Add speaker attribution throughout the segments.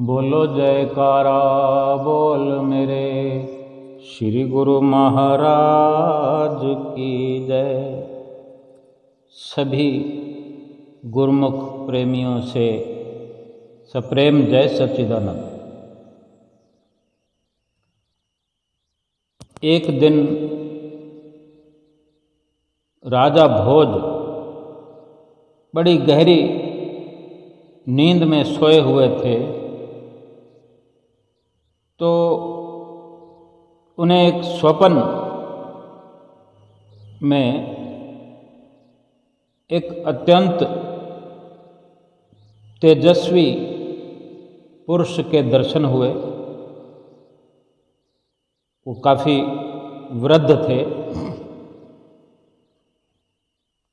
Speaker 1: बोलो जयकारा बोल मेरे श्री गुरु महाराज की जय। सभी गुरुमुख प्रेमियों से सप्रेम जय सच्चिदानंद। एक दिन राजा भोज बड़ी गहरी नींद में सोए हुए थे, तो उन्हें एक स्वप्न में एक अत्यंत तेजस्वी पुरुष के दर्शन हुए। वो काफ़ी वृद्ध थे।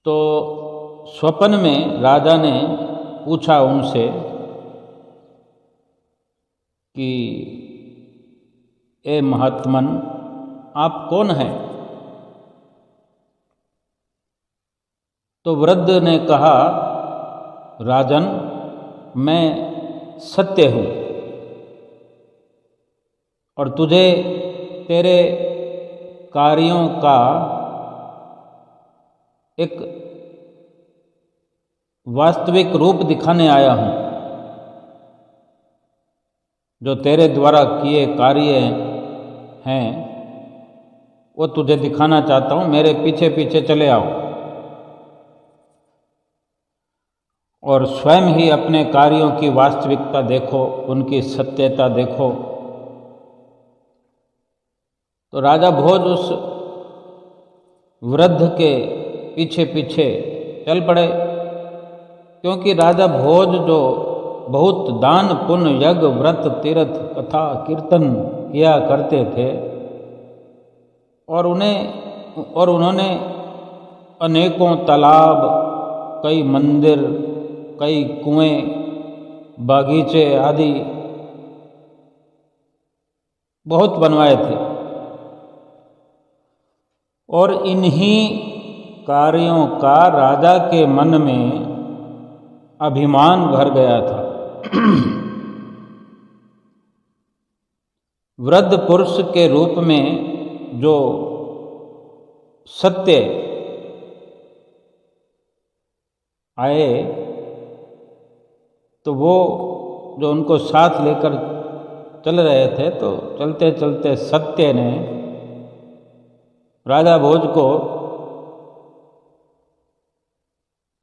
Speaker 1: तो स्वप्न में राजा ने पूछा उनसे कि ए महात्मन, आप कौन हैं? तो वृद्ध ने कहा, राजन, मैं सत्य हूँ और तुझे तेरे कार्यों का एक वास्तविक रूप दिखाने आया हूँ। जो तेरे द्वारा किए कार्य हैं वो तुझे दिखाना चाहता हूँ। मेरे पीछे पीछे चले आओ और स्वयं ही अपने कार्यों की वास्तविकता देखो, उनकी सत्यता देखो। तो राजा भोज उस वृद्ध के पीछे पीछे चल पड़े, क्योंकि राजा भोज जो बहुत दान पुण्य यज्ञ व्रत तीर्थ कथा कीर्तन किया करते थे और उन्होंने अनेकों तालाब, कई मंदिर, कई कुएं, बागीचे आदि बहुत बनवाए थे और इन्हीं कार्यों का राजा के मन में अभिमान भर गया था। वृद्ध पुरुष के रूप में जो सत्य आए, तो वो जो उनको साथ लेकर चल रहे थे, तो चलते चलते सत्य ने राजा भोज को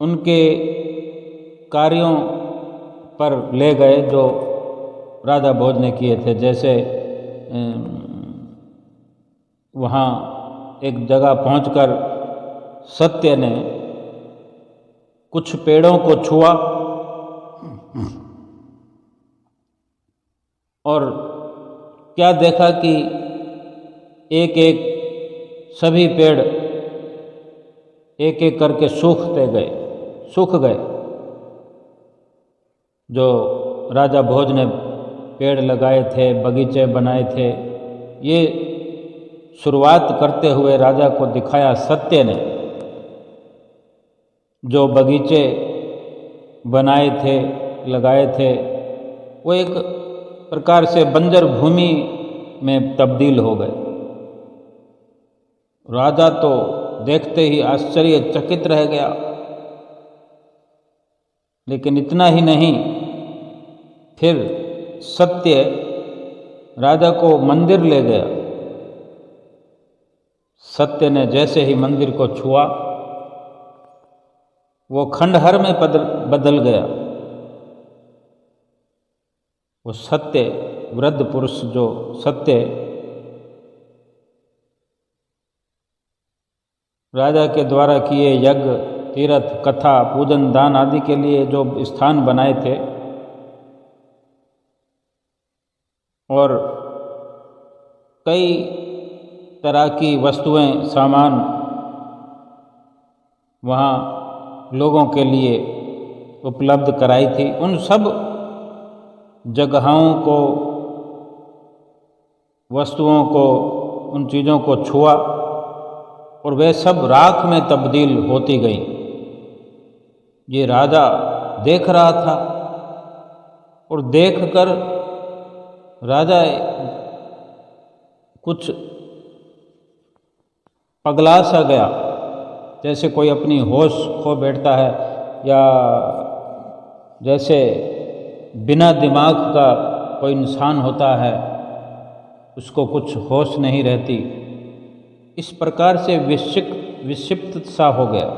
Speaker 1: उनके कार्यों पर ले गए जो राजा भोज ने किए थे। जैसे वहाँ एक जगह पहुंचकर सत्य ने कुछ पेड़ों को छुआ और क्या देखा कि एक एक सभी पेड़ एक एक करके सूख गए। जो राजा भोज ने पेड़ लगाए थे, बगीचे बनाए थे, ये शुरुआत करते हुए राजा को दिखाया सत्य ने। जो बगीचे बनाए थे, लगाए थे, वो एक प्रकार से बंजर भूमि में तब्दील हो गए। राजा तो देखते ही आश्चर्यचकित रह गया। लेकिन इतना ही नहीं, फिर सत्य राजा को मंदिर ले गया। सत्य ने जैसे ही मंदिर को छुआ, वो खंडहर में बदल गया। वो सत्य, वृद्ध पुरुष जो सत्य राजा के द्वारा किए यज्ञ तीर्थ कथा पूजन दान आदि के लिए जो स्थान बनाए थे और कई तरह की वस्तुएं सामान वहाँ लोगों के लिए उपलब्ध कराई थी, उन सब जगहों को, वस्तुओं को, उन चीज़ों को छुआ और वे सब राख में तब्दील होती गईं। ये राजा देख रहा था और देखकर राजा कुछ पगला सा गया, जैसे कोई अपनी होश खो बैठता है, या जैसे बिना दिमाग का कोई इंसान होता है, उसको कुछ होश नहीं रहती। इस प्रकार से विक्षिप्त सा हो गया।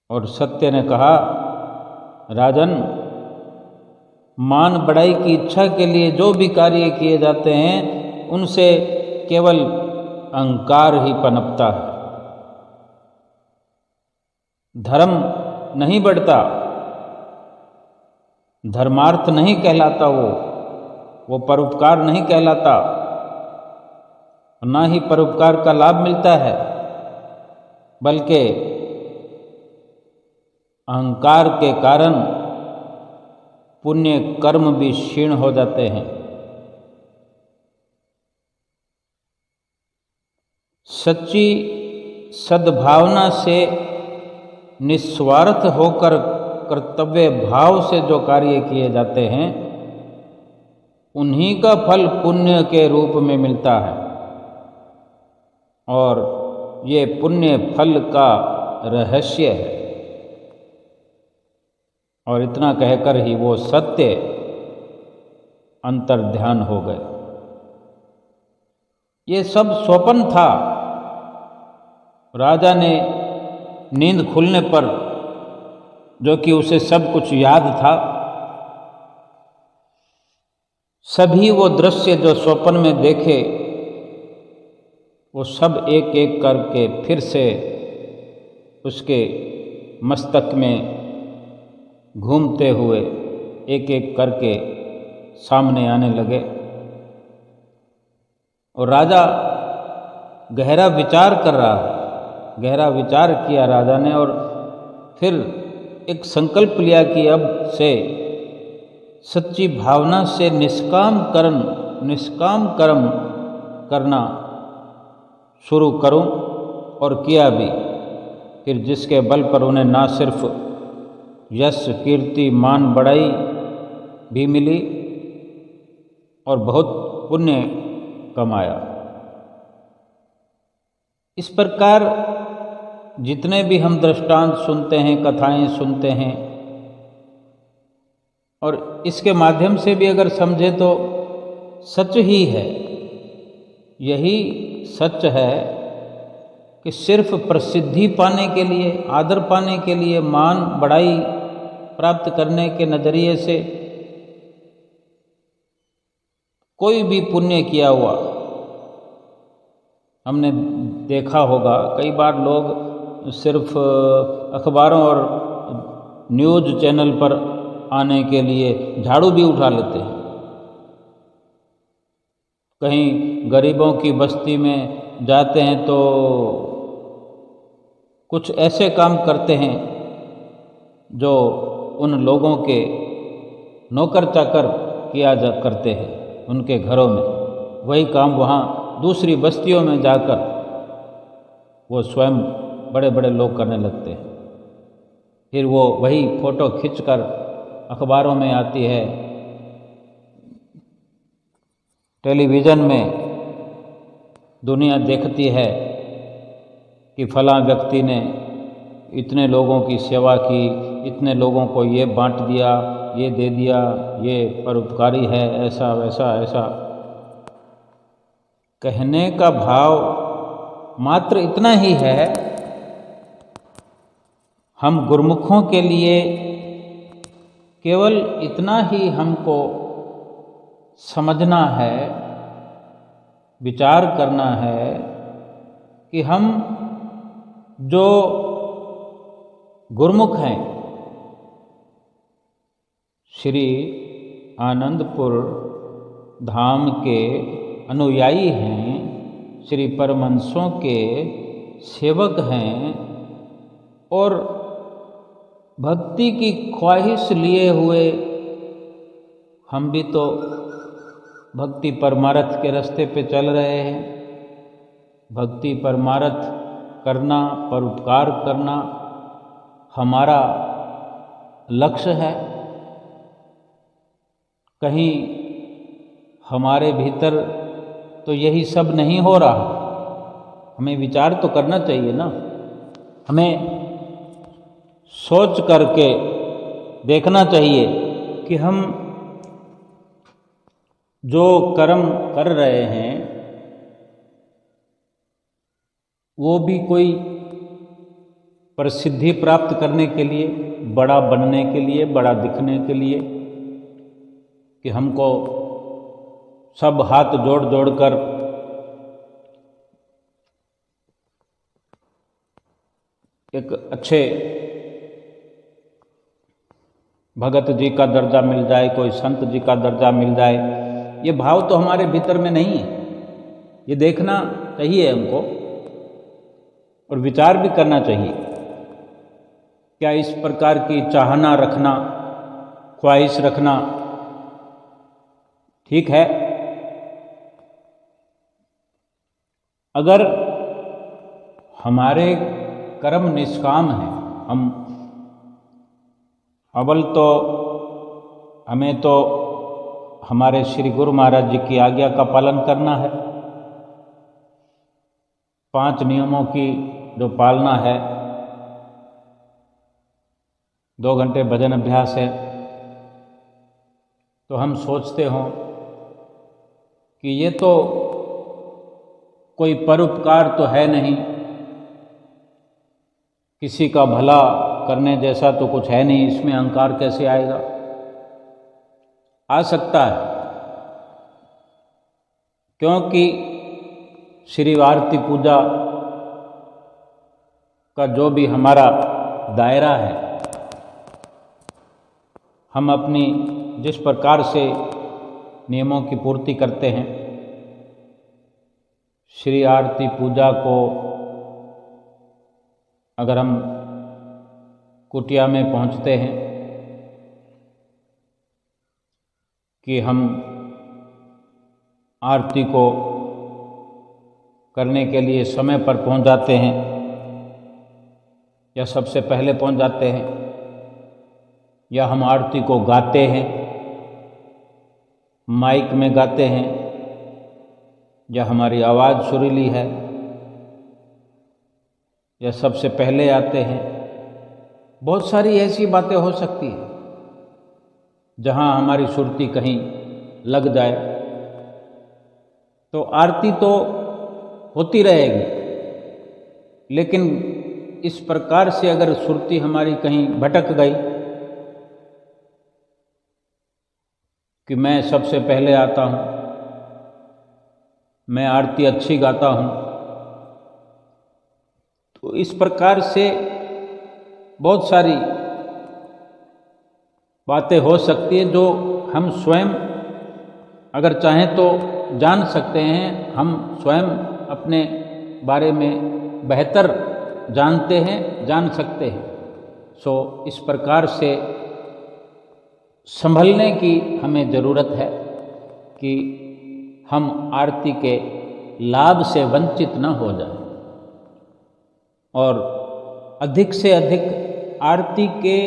Speaker 1: और सत्य ने कहा, राजन, मान बढ़ाई की इच्छा के लिए जो भी कार्य किए जाते हैं, उनसे केवल अहंकार ही पनपता है। धर्म नहीं बढ़ता, धर्मार्थ नहीं कहलाता, वो परोपकार नहीं कहलाता, ना ही परोपकार का लाभ मिलता है, बल्कि अहंकार के कारण पुण्य कर्म भी क्षीण हो जाते हैं। सच्ची सद्भावना से निस्वार्थ होकर कर्तव्य भाव से जो कार्य किए जाते हैं, उन्हीं का फल पुण्य के रूप में मिलता है। और ये पुण्य फल का रहस्य है। और इतना कहकर ही वो सत्य अंतर्ध्यान हो गए। ये सब स्वप्न था। राजा ने नींद खुलने पर, जो कि उसे सब कुछ याद था, सभी वो दृश्य जो स्वप्न में देखे, वो सब एक एक करके फिर से उसके मस्तक में घूमते हुए एक एक करके सामने आने लगे। और राजा गहरा विचार कर रहा है। गहरा विचार किया राजा ने, और फिर एक संकल्प लिया कि अब से सच्ची भावना से निष्काम कर्म करना शुरू करूं। और किया भी। फिर जिसके बल पर उन्हें ना सिर्फ यश, कीर्ति, मान, बढ़ाई भी मिली, और बहुत पुण्य कमाया। इस प्रकार जितने भी हम दृष्टांत सुनते हैं, कथाएं सुनते हैं, और इसके माध्यम से भी अगर समझे तो सच ही है। यही सच है कि सिर्फ प्रसिद्धि पाने के लिए, आदर पाने के लिए, मान बढ़ाई प्राप्त करने के नजरिए से कोई भी पुण्य किया हुआ, हमने देखा होगा कई बार लोग सिर्फ अखबारों और न्यूज़ चैनल पर आने के लिए झाड़ू भी उठा लेते हैं। कहीं गरीबों की बस्ती में जाते हैं तो कुछ ऐसे काम करते हैं जो उन लोगों के नौकर चाकर किया जा करते हैं उनके घरों में। वही काम वहाँ दूसरी बस्तियों में जाकर वो स्वयं बड़े बड़े लोग करने लगते हैं। फिर वो वही फोटो खींचकर अखबारों में आती है, टेलीविज़न में दुनिया देखती है कि फलां व्यक्ति ने इतने लोगों की सेवा की, इतने लोगों को ये बांट दिया, ये दे दिया, ये परोपकारी है, ऐसा वैसा ऐसा। कहने का भाव मात्र इतना ही है, हम गुरुमुखों के लिए केवल इतना ही हमको समझना है, विचार करना है कि हम जो गुरुमुख हैं, श्री आनंदपुर धाम के अनुयायी हैं, श्री परमहंसों के सेवक हैं, और भक्ति की ख्वाहिश लिए हुए हम भी तो भक्ति परमार्थ के रास्ते पे चल रहे हैं। भक्ति परमार्थ करना, परोपकार करना हमारा लक्ष्य है। कहीं हमारे भीतर तो यही सब नहीं हो रहा। हमें विचार तो करना चाहिए ना, हमें सोच करके देखना चाहिए कि हम जो कर्म कर रहे हैं वो भी कोई प्रसिद्धि प्राप्त करने के लिए, बड़ा बनने के लिए, बड़ा दिखने के लिए, कि हमको सब हाथ जोड़ जोड़ कर एक अच्छे भगत जी का दर्जा मिल जाए, कोई संत जी का दर्जा मिल जाए, ये भाव तो हमारे भीतर में नहीं है। ये देखना चाहिए हमको और विचार भी करना चाहिए, क्या इस प्रकार की चाहना रखना, ख्वाहिश रखना ठीक है? अगर हमारे कर्म निष्काम हैं, हम अव्वल तो हमें तो हमारे श्री गुरु महाराज जी की आज्ञा का पालन करना है, 5 नियमों की जो पालना है, 2 घंटे भजन अभ्यास है। तो हम सोचते हों कि ये तो कोई परोपकार तो है नहीं, किसी का भला करने जैसा तो कुछ है नहीं, इसमें अहंकार कैसे आएगा? आ सकता है, क्योंकि श्री आरती पूजा का जो भी हमारा दायरा है, हम अपनी जिस प्रकार से नियमों की पूर्ति करते हैं, श्री आरती पूजा को अगर हम कुटिया में पहुंचते हैं कि हम आरती को करने के लिए समय पर पहुंच जाते हैं या सबसे पहले पहुंच जाते हैं, या हम आरती को गाते हैं, माइक में गाते हैं, या हमारी आवाज़ सुरीली है, या सबसे पहले आते हैं, बहुत सारी ऐसी बातें हो सकती हैं जहाँ हमारी सुरती कहीं लग जाए, तो आरती तो होती रहेगी, लेकिन इस प्रकार से अगर सुरती हमारी कहीं भटक गई कि मैं सबसे पहले आता हूँ, मैं आरती अच्छी गाता हूँ, तो इस प्रकार से बहुत सारी बातें हो सकती हैं जो हम स्वयं अगर चाहें तो जान सकते हैं। हम स्वयं अपने बारे में बेहतर जानते हैं, जान सकते हैं। सो इस प्रकार से संभलने की हमें ज़रूरत है कि हम आरती के लाभ से वंचित न हो जाएं और अधिक से अधिक आरती के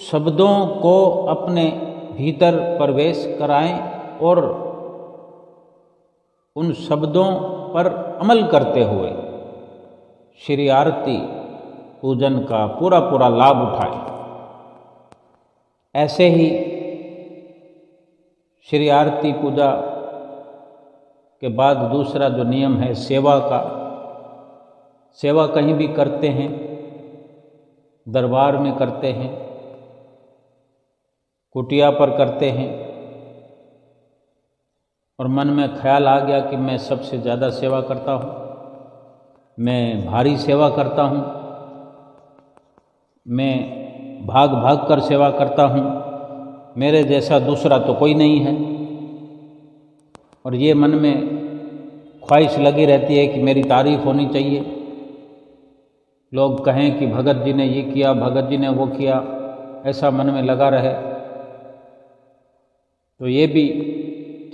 Speaker 1: शब्दों को अपने भीतर प्रवेश कराएं और उन शब्दों पर अमल करते हुए श्री आरती पूजन का पूरा पूरा लाभ उठाएं। ऐसे ही श्री आरती पूजा के बाद दूसरा जो नियम है सेवा का, सेवा कहीं भी करते हैं, दरबार में करते हैं, कुटिया पर करते हैं, और मन में ख्याल आ गया कि मैं सबसे ज़्यादा सेवा करता हूँ, मैं भारी सेवा करता हूँ, मैं भाग भाग कर सेवा करता हूँ, मेरे जैसा दूसरा तो कोई नहीं है, और ये मन में ख्वाहिश लगी रहती है कि मेरी तारीफ़ होनी चाहिए, लोग कहें कि भगत जी ने ये किया, भगत जी ने वो किया, ऐसा मन में लगा रहे, तो ये भी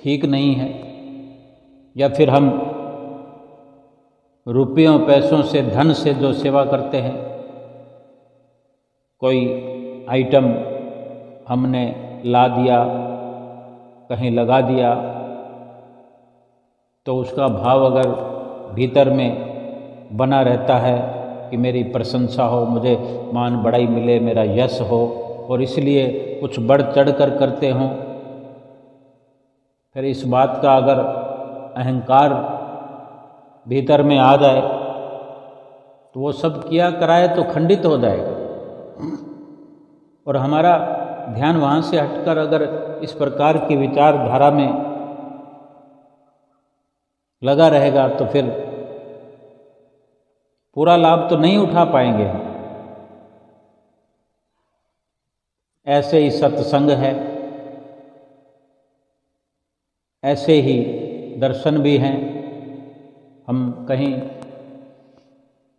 Speaker 1: ठीक नहीं है। या फिर हम रुपयों पैसों से, धन से जो सेवा करते हैं, कोई आइटम हमने ला दिया कहीं लगा दिया तो उसका भाव अगर भीतर में बना रहता है कि मेरी प्रशंसा हो, मुझे मान बढ़ाई मिले, मेरा यश हो, और इसलिए कुछ बढ़ चढ़ कर करते हों, फिर इस बात का अगर अहंकार भीतर में आ जाए तो वो सब किया कराए तो खंडित हो जाएगा। और हमारा ध्यान वहाँ से हटकर अगर इस प्रकार की विचारधारा में लगा रहेगा तो फिर पूरा लाभ तो नहीं उठा पाएंगे। ऐसे ही सत्संग है, ऐसे ही दर्शन भी हैं। हम कहीं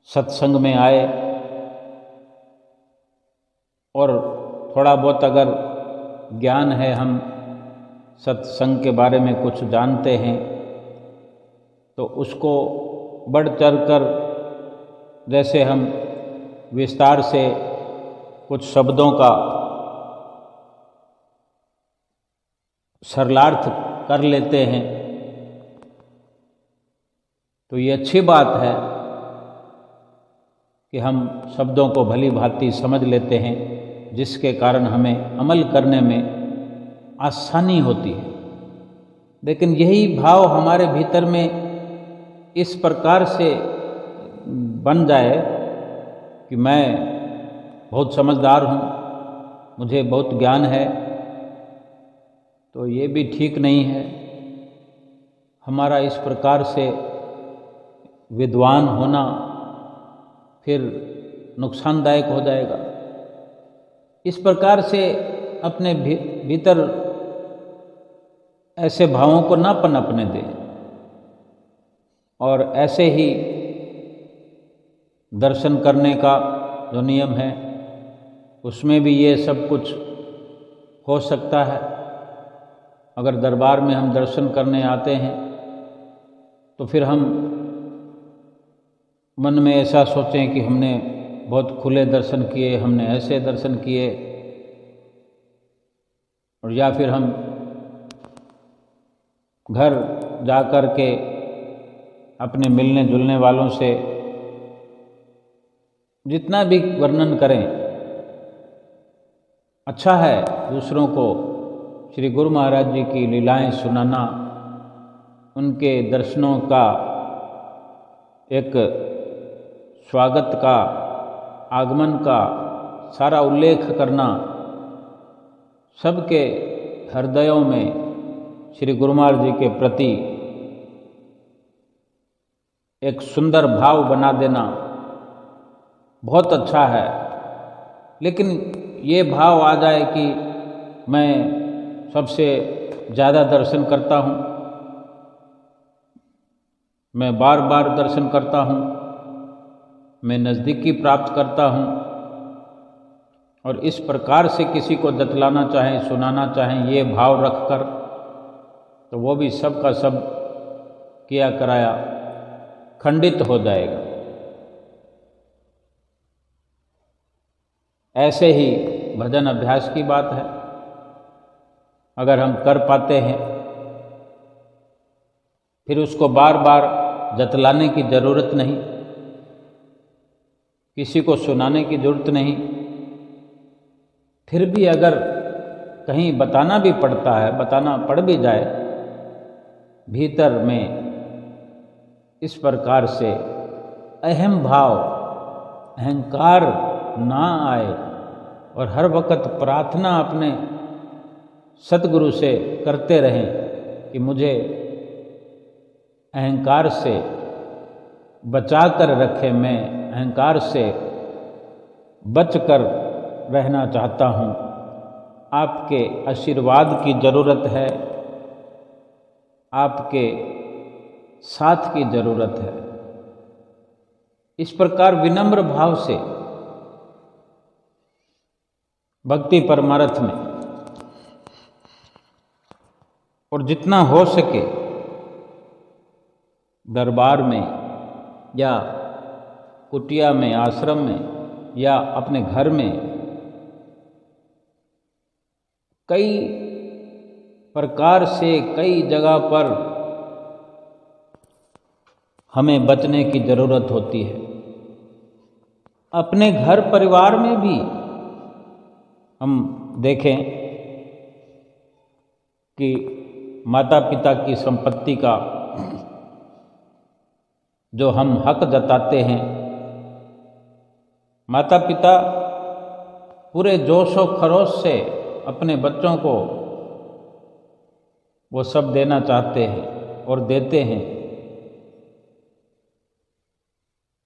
Speaker 1: सत्संग में आए और थोड़ा बहुत अगर ज्ञान है, हम सत्संग के बारे में कुछ जानते हैं, तो उसको बढ़ चढ़ कर जैसे हम विस्तार से कुछ शब्दों का सरलार्थ कर लेते हैं, तो ये अच्छी बात है कि हम शब्दों को भली भांति समझ लेते हैं, जिसके कारण हमें अमल करने में आसानी होती है। लेकिन यही भाव हमारे भीतर में इस प्रकार से बन जाए कि मैं बहुत समझदार हूँ, मुझे बहुत ज्ञान है, तो ये भी ठीक नहीं है। हमारा इस प्रकार से विद्वान होना फिर नुकसानदायक हो जाएगा। इस प्रकार से अपने भीतर ऐसे भावों को ना पनपने दें, और ऐसे ही दर्शन करने का जो नियम है उसमें भी ये सब कुछ हो सकता है। अगर दरबार में हम दर्शन करने आते हैं तो फिर हम मन में ऐसा सोचें कि हमने बहुत खुले दर्शन किए, हमने ऐसे दर्शन किए, और या फिर हम घर जा कर के अपने मिलने जुलने वालों से जितना भी वर्णन करें। अच्छा है दूसरों को श्री गुरु महाराज जी की लीलाएं सुनाना, उनके दर्शनों का एक स्वागत का, आगमन का सारा उल्लेख करना, सबके हृदयों में श्री गुरु महाराज जी के प्रति एक सुंदर भाव बना देना बहुत अच्छा है। लेकिन ये भाव आ जाए कि मैं सबसे ज़्यादा दर्शन करता हूँ, मैं बार बार दर्शन करता हूँ, मैं नज़दीकी प्राप्त करता हूँ, और इस प्रकार से किसी को जतलाना चाहें, सुनाना चाहें ये भाव रखकर, तो वो भी सब का सब किया कराया खंडित हो जाएगा। ऐसे ही भजन अभ्यास की बात है। अगर हम कर पाते हैं फिर उसको बार बार जतलाने की ज़रूरत नहीं, किसी को सुनाने की ज़रूरत नहीं। फिर भी अगर कहीं बताना भी पड़ता है, बताना पड़ भी जाए, भीतर में इस प्रकार से अहम भाव, अहंकार ना आए, और हर वक्त प्रार्थना अपने सतगुरु से करते रहें कि मुझे अहंकार से बचा कर रखे, मैं अहंकार से बच कर रहना चाहता हूँ, आपके आशीर्वाद की ज़रूरत है, आपके साथ की ज़रूरत है। इस प्रकार विनम्र भाव से भक्ति परमार्थ में, और जितना हो सके दरबार में या कुटिया में, आश्रम में या अपने घर में, कई प्रकार से कई जगह पर हमें बचने की ज़रूरत होती है। अपने घर परिवार में भी हम देखें कि माता पिता की संपत्ति का जो हम हक जताते हैं, माता पिता पूरे जोश और खरोश से अपने बच्चों को वो सब देना चाहते हैं और देते हैं,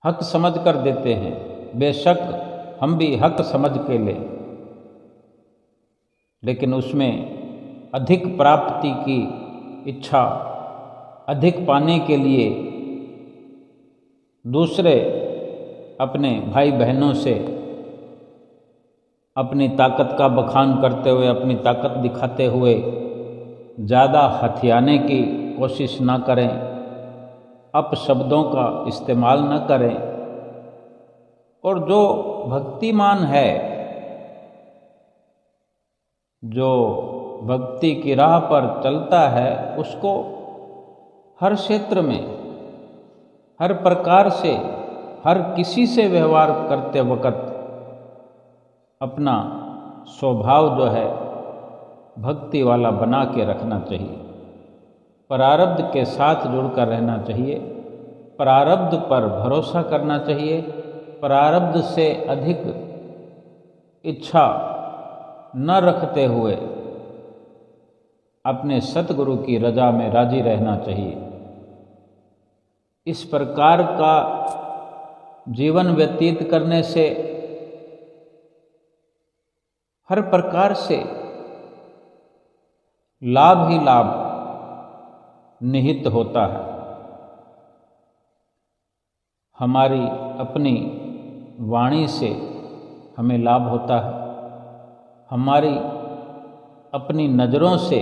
Speaker 1: हक समझ कर देते हैं। बेशक हम भी हक समझ के लें, लेकिन उसमें अधिक प्राप्ति की इच्छा, अधिक पाने के लिए दूसरे अपने भाई बहनों से अपनी ताकत का बखान करते हुए, अपनी ताकत दिखाते हुए ज़्यादा हथियाने की कोशिश ना करें, अपशब्दों का इस्तेमाल न करें। और जो भक्तिमान है, जो भक्ति की राह पर चलता है, उसको हर क्षेत्र में, हर प्रकार से, हर किसी से व्यवहार करते वक्त अपना स्वभाव जो है भक्ति वाला बना के रखना चाहिए। प्रारब्ध के साथ जुड़कर रहना चाहिए, प्रारब्ध पर भरोसा करना चाहिए, प्रारब्ध से अधिक इच्छा न रखते हुए अपने सतगुरु की रजा में राजी रहना चाहिए। इस प्रकार का जीवन व्यतीत करने से हर प्रकार से लाभ ही लाभ निहित होता है। हमारी अपनी वाणी से हमें लाभ होता है, हमारी अपनी नज़रों से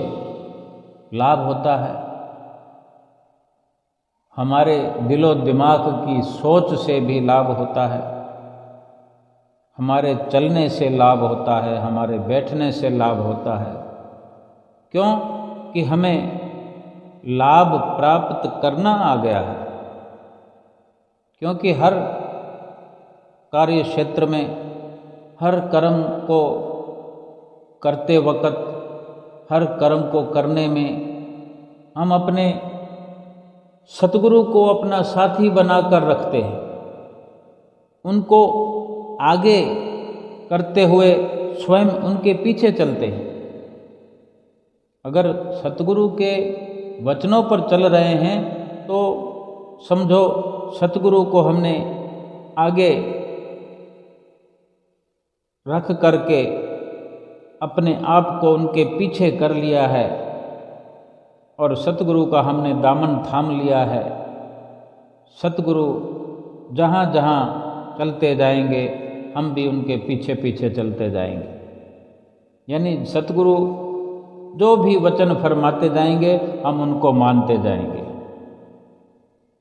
Speaker 1: लाभ होता है, हमारे दिलो दिमाग की सोच से भी लाभ होता है, हमारे चलने से लाभ होता है, हमारे बैठने से लाभ होता है। क्यों कि हमें लाभ प्राप्त करना आ गया है। क्योंकि हर कार्य क्षेत्र में, हर कर्म को करते वक्त, हर कर्म को करने में हम अपने सतगुरु को अपना साथी बनाकर रखते हैं। उनको आगे करते हुए स्वयं उनके पीछे चलते हैं। अगर सतगुरु के वचनों पर चल रहे हैं तो समझो सतगुरु को हमने आगे रख करके अपने आप को उनके पीछे कर लिया है और सतगुरु का हमने दामन थाम लिया है। सतगुरु जहाँ जहाँ चलते जाएंगे हम भी उनके पीछे पीछे चलते जाएंगे। यानी सतगुरु जो भी वचन फरमाते जाएंगे हम उनको मानते जाएंगे।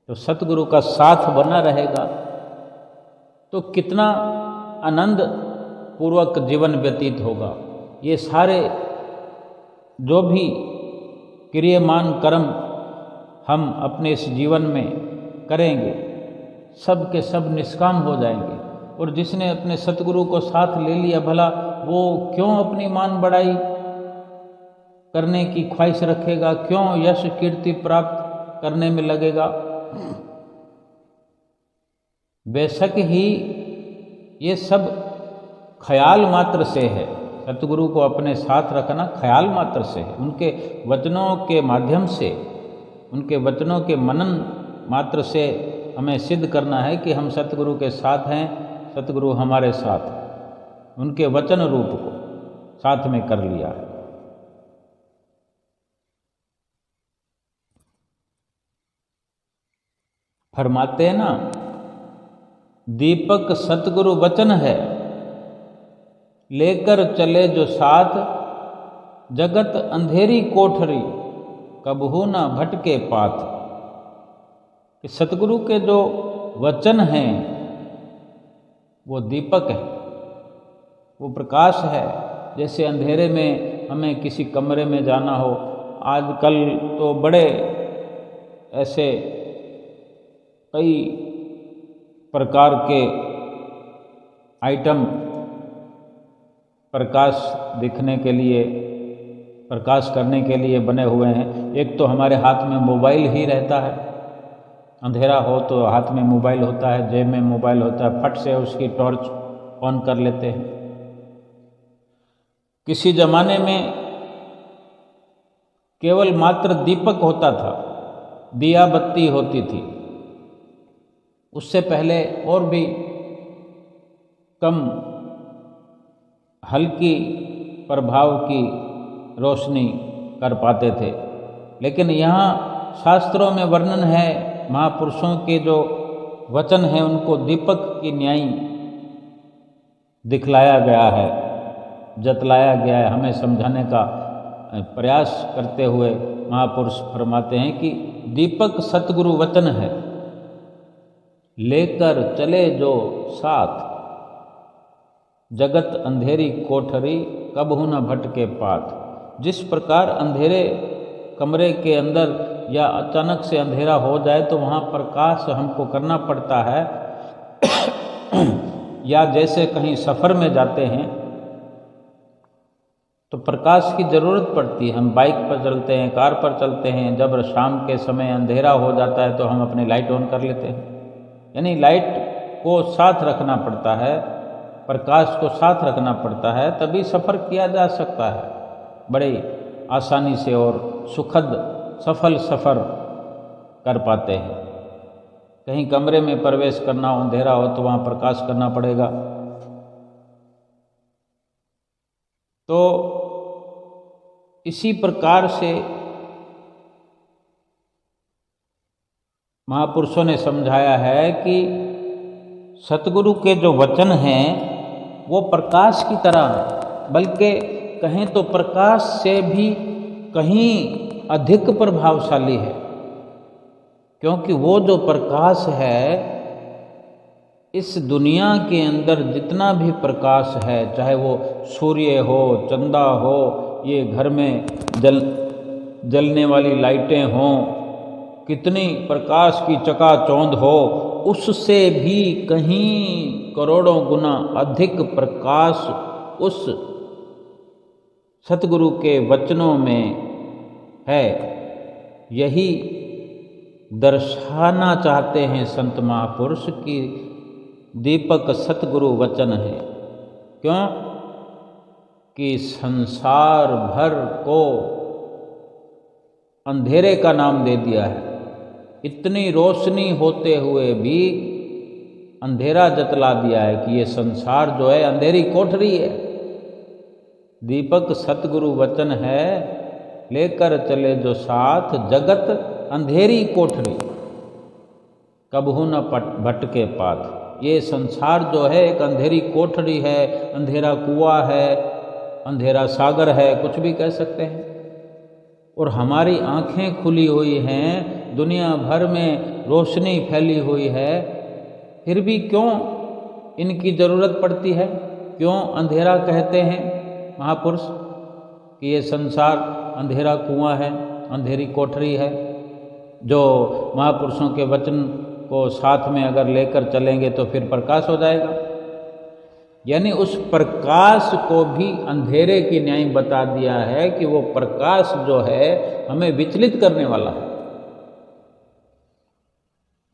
Speaker 1: तो सतगुरु का साथ बना रहेगा तो कितना आनंद पूर्वक जीवन व्यतीत होगा। ये सारे जो भी क्रियमान कर्म हम अपने इस जीवन में करेंगे सब के सब निष्काम हो जाएंगे। और जिसने अपने सतगुरु को साथ ले लिया, भला वो क्यों अपनी मान बढ़ाई करने की ख्वाहिश रखेगा, क्यों यश कीर्ति प्राप्त करने में लगेगा। बेशक ही ये सब ख्याल मात्र से है। सतगुरु को अपने साथ रखना ख्याल मात्र से है। उनके वचनों के माध्यम से, उनके वचनों के मनन मात्र से हमें सिद्ध करना है कि हम सतगुरु के साथ हैं, सतगुरु हमारे साथ हैं। उनके वचन रूप को साथ में कर लिया है। फरमाते हैं ना, दीपक सतगुरु वचन है, लेकर चले जो साथ, जगत अंधेरी कोठरी, कबहू न भटके पाथ। कि सतगुरु के जो वचन हैं वो दीपक है, वो प्रकाश है। जैसे अंधेरे में हमें किसी कमरे में जाना हो, आजकल तो बड़े ऐसे कई प्रकार के आइटम प्रकाश दिखने के लिए, प्रकाश करने के लिए बने हुए हैं। एक तो हमारे हाथ में मोबाइल ही रहता है, अंधेरा हो तो हाथ में मोबाइल होता है, जेब में मोबाइल होता है, फट से उसकी टॉर्च ऑन कर लेते हैं। किसी ज़माने में केवल मात्र दीपक होता था, दिया बत्ती होती थी। उससे पहले और भी कम हल्की प्रभाव की रोशनी कर पाते थे। लेकिन यहाँ शास्त्रों में वर्णन है, महापुरुषों के जो वचन हैं उनको दीपक की न्याय दिखलाया गया है, जतलाया गया है। हमें समझाने का प्रयास करते हुए महापुरुष फरमाते हैं कि दीपक सतगुरु वचन है, लेकर चले जो साथ, जगत अंधेरी कोठरी कबहू न भटके पात। जिस प्रकार अंधेरे कमरे के अंदर या अचानक से अंधेरा हो जाए तो वहाँ प्रकाश हमको करना पड़ता है, या जैसे कहीं सफ़र में जाते हैं तो प्रकाश की ज़रूरत पड़ती है। हम बाइक पर चलते हैं, कार पर चलते हैं, जब शाम के समय अंधेरा हो जाता है तो हम अपनी लाइट ऑन कर लेते हैं। यानी लाइट को साथ रखना पड़ता है, प्रकाश को साथ रखना पड़ता है, तभी सफ़र किया जा सकता है बड़े आसानी से और सुखद सफल सफ़र कर पाते हैं। कहीं कमरे में प्रवेश करना हो, अंधेरा हो तो वहाँ प्रकाश करना पड़ेगा। तो इसी प्रकार से महापुरुषों ने समझाया है कि सतगुरु के जो वचन हैं वो प्रकाश की तरह है, बल्कि कहें तो प्रकाश से भी कहीं अधिक प्रभावशाली है। क्योंकि वो जो प्रकाश है, इस दुनिया के अंदर जितना भी प्रकाश है, चाहे वो सूर्य हो, चंदा हो, ये घर में जलने वाली लाइटें हों, कितनी प्रकाश की चकाचौंध हो, उससे भी कहीं करोड़ों गुना अधिक प्रकाश उस सतगुरु के वचनों में है। यही दर्शाना चाहते हैं संत महापुरुष की दीपक सतगुरु वचन है। क्यों कि संसार भर को अंधेरे का नाम दे दिया है। इतनी रोशनी होते हुए भी अंधेरा जतला दिया है कि ये संसार जो है अंधेरी कोठरी है। दीपक सतगुरु वचन है, लेकर चले जो साथ, जगत अंधेरी कोठरी कबहू न भटके पाथ। ये संसार जो है एक अंधेरी कोठरी है, अंधेरा कुआं है, अंधेरा सागर है, कुछ भी कह सकते हैं। और हमारी आँखें खुली हुई हैं, दुनिया भर में रोशनी फैली हुई है, फिर भी क्यों इनकी ज़रूरत पड़ती है? क्यों अंधेरा कहते हैं महापुरुष कि ये संसार अंधेरा कुआं है, अंधेरी कोठरी है? जो महापुरुषों के वचन को साथ में अगर लेकर चलेंगे तो फिर प्रकाश हो जाएगा। यानी उस प्रकाश को भी अंधेरे की न्याय बता दिया है कि वो प्रकाश जो है हमें विचलित करने वाला है।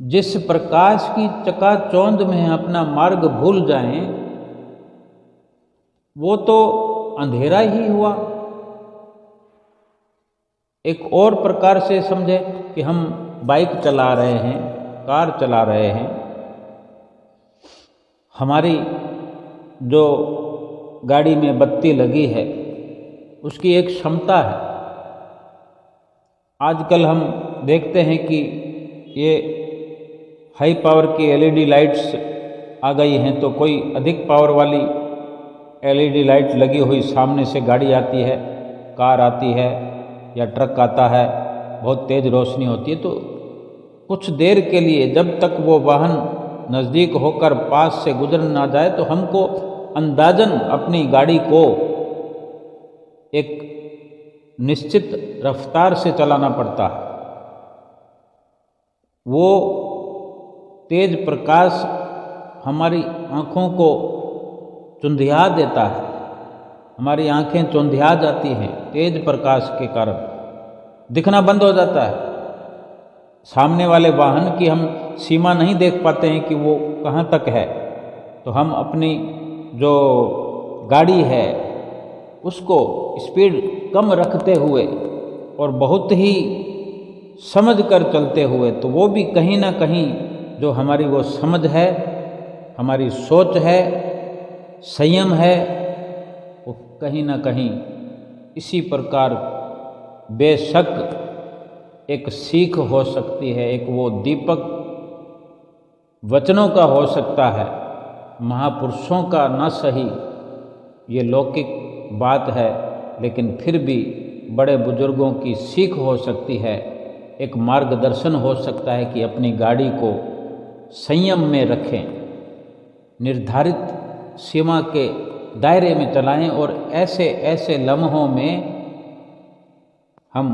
Speaker 1: जिस प्रकाश की चकाचौंध में अपना मार्ग भूल जाएं, वो तो अंधेरा ही हुआ। एक और प्रकार से समझे कि हम बाइक चला रहे हैं, कार चला रहे हैं, हमारी जो गाड़ी में बत्ती लगी है उसकी एक क्षमता है। आजकल हम देखते हैं कि ये हाई पावर की एलईडी लाइट्स आ गई हैं, तो कोई अधिक पावर वाली एलईडी लाइट लगी हुई सामने से गाड़ी आती है, कार आती है या ट्रक आता है, बहुत तेज़ रोशनी होती है, तो कुछ देर के लिए जब तक वो वाहन नज़दीक होकर पास से गुजर ना जाए तो हमको अंदाजन अपनी गाड़ी को एक निश्चित रफ्तार से चलाना पड़ता है। वो तेज प्रकाश हमारी आँखों को चुंधिया देता है, हमारी आँखें चुंधिया जाती हैं तेज प्रकाश के कारण, दिखना बंद हो जाता है। सामने वाले वाहन की हम सीमा नहीं देख पाते हैं कि वो कहाँ तक है, तो हम अपनी जो गाड़ी है उसको स्पीड कम रखते हुए और बहुत ही समझ कर चलते हुए, तो वो भी कहीं ना कहीं जो हमारी वो समझ है, हमारी सोच है, संयम है, वो कहीं ना कहीं इसी प्रकार बेशक एक सीख हो सकती है, एक वो दीपक वचनों का हो सकता है, महापुरुषों का न सही, ये लौकिक बात है, लेकिन फिर भी बड़े बुजुर्गों की सीख हो सकती है, एक मार्गदर्शन हो सकता है कि अपनी गाड़ी को संयम में रखें, निर्धारित सीमा के दायरे में चलाएं और ऐसे ऐसे लम्हों में हम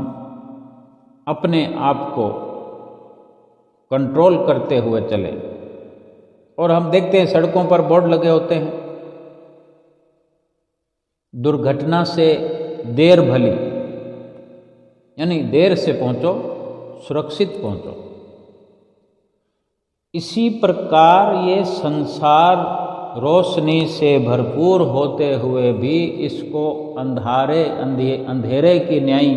Speaker 1: अपने आप को कंट्रोल करते हुए चलें। और हम देखते हैं सड़कों पर बोर्ड लगे होते हैं, दुर्घटना से देर भली, यानी देर से पहुंचो, सुरक्षित पहुंचो। इसी प्रकार ये संसार रोशनी से भरपूर होते हुए भी इसको अंधेरे की न्यायी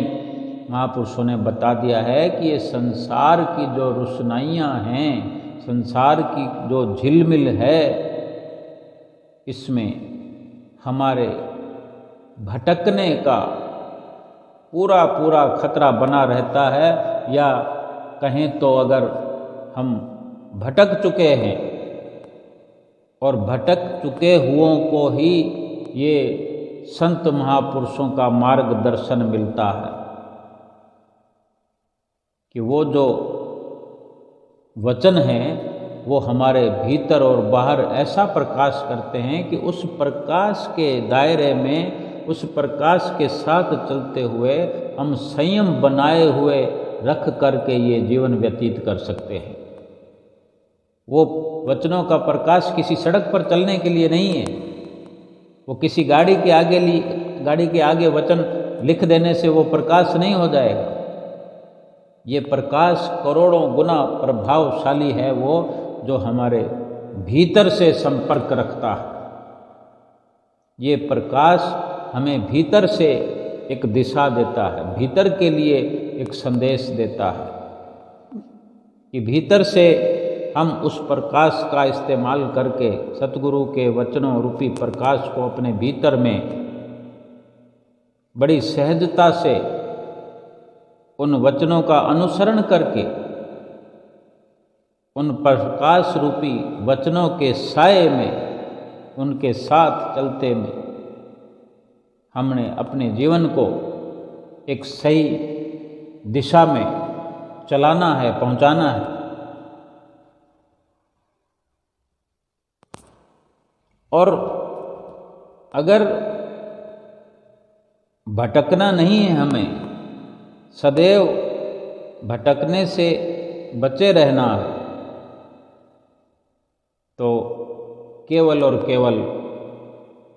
Speaker 1: महापुरुषों ने बता दिया है कि ये संसार की जो रोशनाइयाँ हैं, संसार की जो झिलमिल है, इसमें हमारे भटकने का पूरा पूरा खतरा बना रहता है, या कहें तो अगर हम भटक चुके हैं और भटक चुके हुओं को ही ये संत महापुरुषों का मार्गदर्शन मिलता है कि वो जो वचन हैं वो हमारे भीतर और बाहर ऐसा प्रकाश करते हैं कि उस प्रकाश के दायरे में, उस प्रकाश के साथ चलते हुए हम संयम बनाए हुए रख करके ये जीवन व्यतीत कर सकते हैं। वो वचनों का प्रकाश किसी सड़क पर चलने के लिए नहीं है, वो किसी गाड़ी के आगे वचन लिख देने से वो प्रकाश नहीं हो जाएगा। ये प्रकाश करोड़ों गुना प्रभावशाली है, वो जो हमारे भीतर से संपर्क रखता है। ये प्रकाश हमें भीतर से एक दिशा देता है, भीतर के लिए एक संदेश देता है कि भीतर से हम उस प्रकाश का इस्तेमाल करके सतगुरु के वचनों रूपी प्रकाश को अपने भीतर में बड़ी सहजता से उन वचनों का अनुसरण करके, उन प्रकाश रूपी वचनों के साए में, उनके साथ चलते में हमने अपने जीवन को एक सही दिशा में चलाना है, पहुंचाना है। और अगर भटकना नहीं है, हमें सदैव भटकने से बचे रहना है, तो केवल और केवल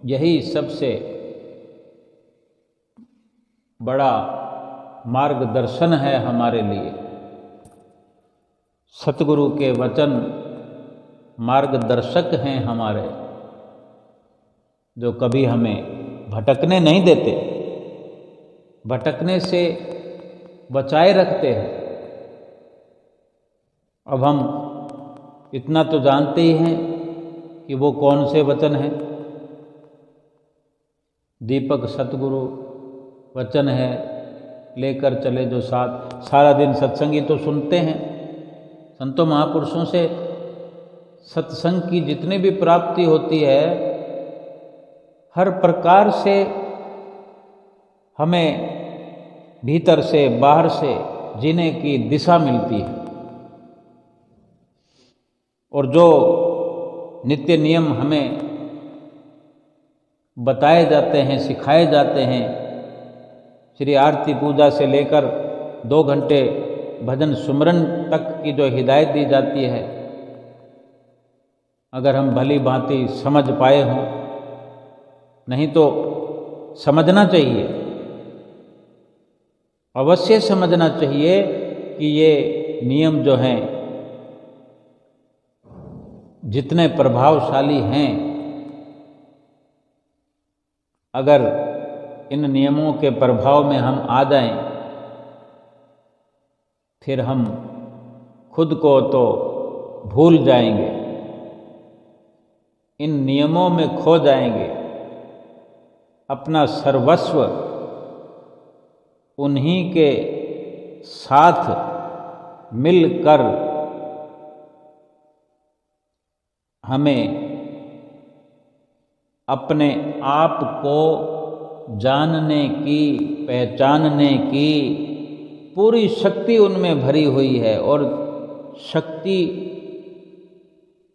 Speaker 1: यही सबसे बड़ा मार्गदर्शन है हमारे लिए। सतगुरु के वचन मार्गदर्शक हैं हमारे, जो कभी हमें भटकने नहीं देते, भटकने से बचाए रखते हैं। अब हम इतना तो जानते ही हैं कि वो कौन से वचन हैं। दीपक सतगुरु वचन है, लेकर चले जो साथ। सारा दिन सत्संगी तो सुनते हैं, संतों महापुरुषों से सत्संग की जितनी भी प्राप्ति होती है, हर प्रकार से हमें भीतर से बाहर से जीने की दिशा मिलती है। और जो नित्य नियम हमें बताए जाते हैं, सिखाए जाते हैं, श्री आरती पूजा से लेकर 2 घंटे भजन सुमरन तक की जो हिदायत दी जाती है, अगर हम भली भांति समझ पाए हों, नहीं तो समझना चाहिए, अवश्य समझना चाहिए कि ये नियम जो हैं जितने प्रभावशाली हैं, अगर इन नियमों के प्रभाव में हम आ जाएं, फिर हम खुद को तो भूल जाएंगे, इन नियमों में खो जाएंगे, अपना सर्वस्व उन्हीं के साथ मिलकर हमें अपने आप को जानने की, पहचानने की पूरी शक्ति उनमें भरी हुई है। और शक्ति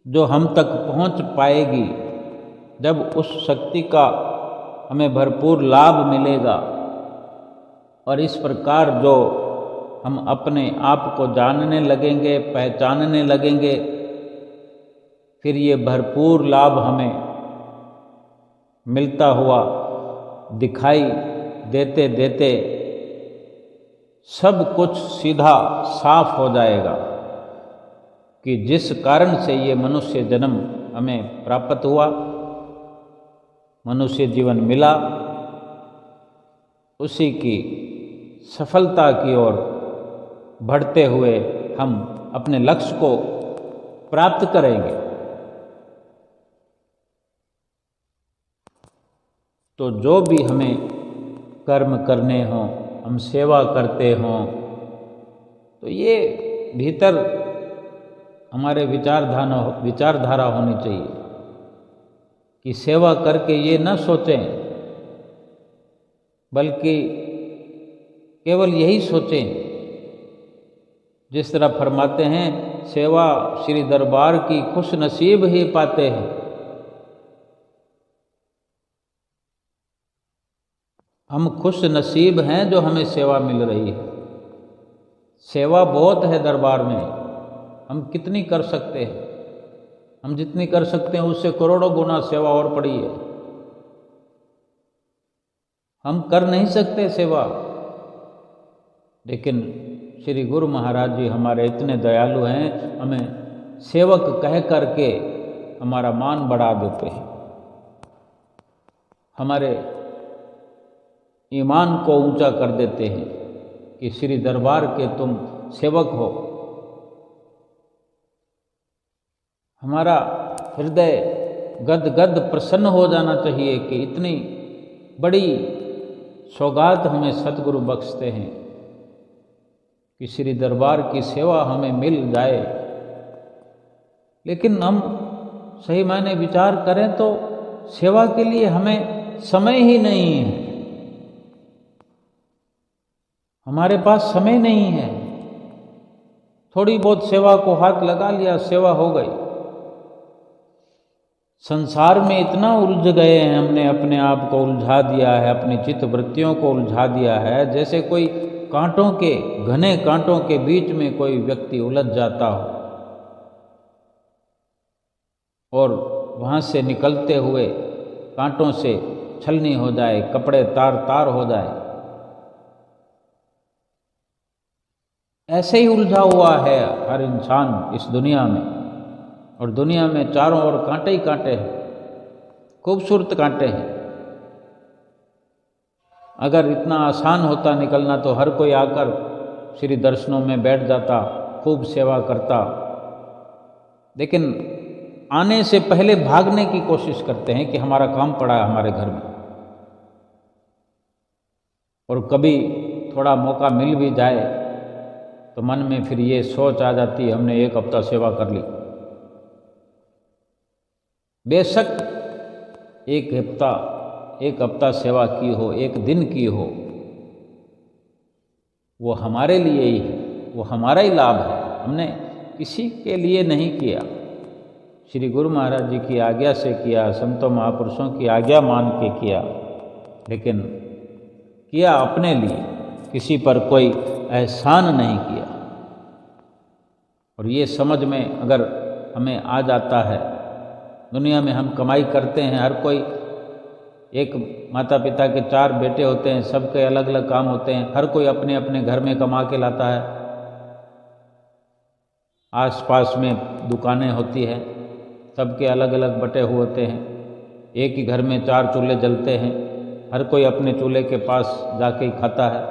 Speaker 1: जो हम तक पहुंच पाएगी, जब उस शक्ति का हमें भरपूर लाभ मिलेगा और इस प्रकार जो हम अपने आप को जानने लगेंगे, पहचानने लगेंगे, फिर ये भरपूर लाभ हमें मिलता हुआ दिखाई देते देते सब कुछ सीधा साफ हो जाएगा कि जिस कारण से ये मनुष्य जन्म हमें प्राप्त हुआ, मनुष्य जीवन मिला, उसी की सफलता की ओर बढ़ते हुए हम अपने लक्ष्य को प्राप्त करेंगे। तो जो भी हमें कर्म करने हों, हम सेवा करते हों, तो ये भीतर हमारे विचारधारा होनी चाहिए कि सेवा करके ये न सोचें, बल्कि केवल यही सोचें, जिस तरह फरमाते हैं, सेवा श्री दरबार की खुश नसीब ही पाते हैं। हम खुश नसीब हैं जो हमें सेवा मिल रही है। सेवा बहुत है दरबार में, हम कितनी कर सकते हैं? हम जितनी कर सकते हैं उससे करोड़ों गुना सेवा और पड़ी है। हम कर नहीं सकते सेवा, लेकिन श्री गुरु महाराज जी हमारे इतने दयालु हैं, हमें सेवक कह करके हमारा मान बढ़ा देते हैं, हमारे ईमान को ऊंचा कर देते हैं कि श्री दरबार के तुम सेवक हो। हमारा हृदय गदगद प्रसन्न हो जाना चाहिए कि इतनी बड़ी सौगात हमें सतगुरु बख्शते हैं कि श्री दरबार की सेवा हमें मिल जाए। लेकिन हम सही मायने विचार करें तो सेवा के लिए हमें समय ही नहीं है, हमारे पास समय नहीं है। थोड़ी बहुत सेवा को हाथ लगा लिया, सेवा हो गई। संसार में इतना उलझ गए हैं, हमने अपने आप को उलझा दिया है, अपनी चित्त वृत्तियों को उलझा दिया है, जैसे कोई कांटों के, घने कांटों के बीच में कोई व्यक्ति उलझ जाता हो और वहाँ से निकलते हुए कांटों से छलनी हो जाए, कपड़े तार तार हो जाए। ऐसे ही उलझा हुआ है हर इंसान इस दुनिया में, और दुनिया में चारों ओर कांटे ही कांटे हैं, खूबसूरत कांटे हैं। अगर इतना आसान होता निकलना तो हर कोई आकर श्री दर्शनों में बैठ जाता, खूब सेवा करता। लेकिन आने से पहले भागने की कोशिश करते हैं कि हमारा काम पड़ा है हमारे घर में, और कभी थोड़ा मौका मिल भी जाए तो मन में फिर ये सोच आ जाती है, हमने 1 हफ्ता सेवा कर ली। बेशक एक हफ्ता सेवा की हो, 1 दिन की हो, वो हमारे लिए ही है, वो हमारा ही लाभ है, हमने किसी के लिए नहीं किया। श्री गुरु महाराज जी की आज्ञा से किया, संतों महापुरुषों की आज्ञा मान के किया। लेकिन किया अपने लिए, किसी पर कोई एहसान नहीं किया। और ये समझ में अगर हमें आ जाता है, दुनिया में हम कमाई करते हैं, हर कोई, एक माता पिता के 4 बेटे होते हैं, सबके अलग अलग काम होते हैं, हर कोई अपने अपने घर में कमा के लाता है। आसपास में दुकानें होती हैं, सबके अलग अलग बटे हुए होते हैं। एक ही घर में 4 चूल्हे जलते हैं, हर कोई अपने चूल्हे के पास जाके ही खाता है।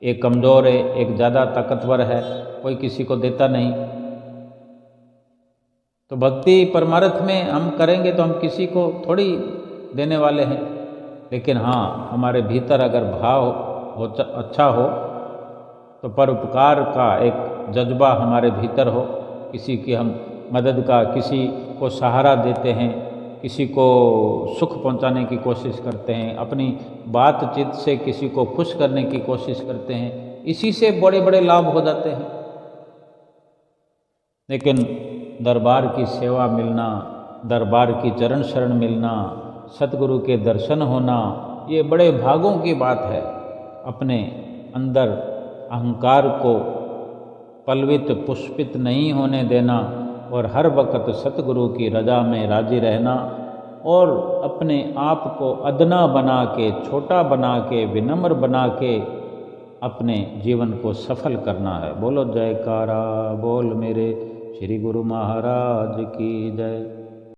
Speaker 1: एक कमज़ोर है, एक ज़्यादा ताकतवर है, कोई किसी को देता नहीं। तो भक्ति परमार्थ में हम करेंगे तो हम किसी को थोड़ी देने वाले हैं, लेकिन हाँ, हमारे भीतर अगर भाव हो अच्छा हो तो परोपकार का एक जज्बा हमारे भीतर हो, किसी की हम मदद का, किसी को सहारा देते हैं, किसी को सुख पहुंचाने की कोशिश करते हैं, अपनी बातचीत से किसी को खुश करने की कोशिश करते हैं, इसी से बड़े बड़े लाभ हो जाते हैं। लेकिन दरबार की सेवा मिलना, दरबार की चरण शरण मिलना, सतगुरु के दर्शन होना, ये बड़े भागों की बात है। अपने अंदर अहंकार को पलवित पुष्पित नहीं होने देना और हर वक्त सतगुरु की रजा में राजी रहना और अपने आप को अदना बना के, छोटा बना के, विनम्र बना के अपने जीवन को सफल करना है। बोलो जयकारा बोल मेरे श्री गुरु महाराज की जय।